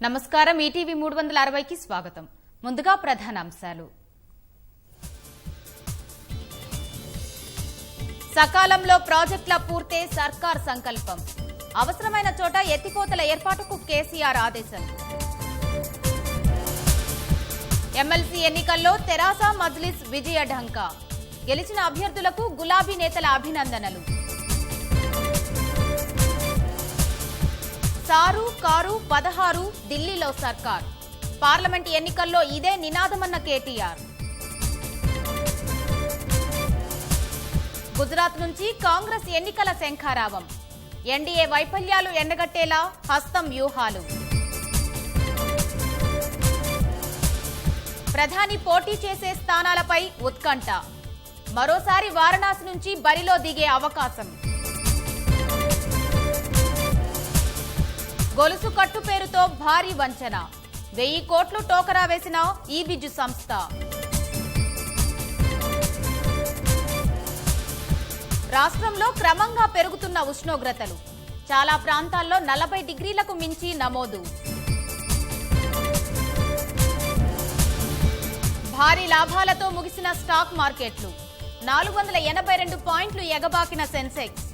నమస్కారం ఈటీవీ 360కి స్వాగతం. ముందుగా ప్రధానాంశాలు. సకాలంలో ప్రాజెక్టుల పూర్తే సర్కార్ సంకల్పం. అవసరమైన చోట ఎత్తిపోతల ఏర్పాటుకు కేసీఆర్ ఆదేశం. ఎమ్మెల్సీ ఎన్నికల్లో తెరాస మజ్లిస్ విజయ ఢంకా. గెలిచిన అభ్యర్థులకు గులాబీ నేతల అభినందనలు. సారు కారు 16 ఢిల్లీలో సర్కార్. పార్లమెంట్ ఎన్నికల్లో ఇదే నినాదమన్న కేటీఆర్. గుజరాత్ నుంచి కాంగ్రెస్ ఎన్నికల శంఖారావం. ఎన్డీఏ వైఫల్యాలు ఎండగట్టేలా హస్తం వ్యూహాలు. ప్రధాని పోటీ చేసే స్థానాలపై ఉత్కంఠ. మరోసారి వారణాసి నుంచి బరిలో దిగే అవకాశం. గొలుసు కట్టు పేరుతో భారీ వంచన. 1000 కోట్లు టోకరా వేసిన ఈబిజు సంస్థ. రాష్ట్రంలో క్రమంగా పెరుగుతున్న ఉష్ణోగ్రతలు. చాలా ప్రాంతాల్లో 40 డిగ్రీలకు మించి నమోదు. భారీ లాభాలతో ముగిసిన స్టాక్ మార్కెట్లు. 482 పాయింట్లు ఎగబాకిన సెన్సెక్స్.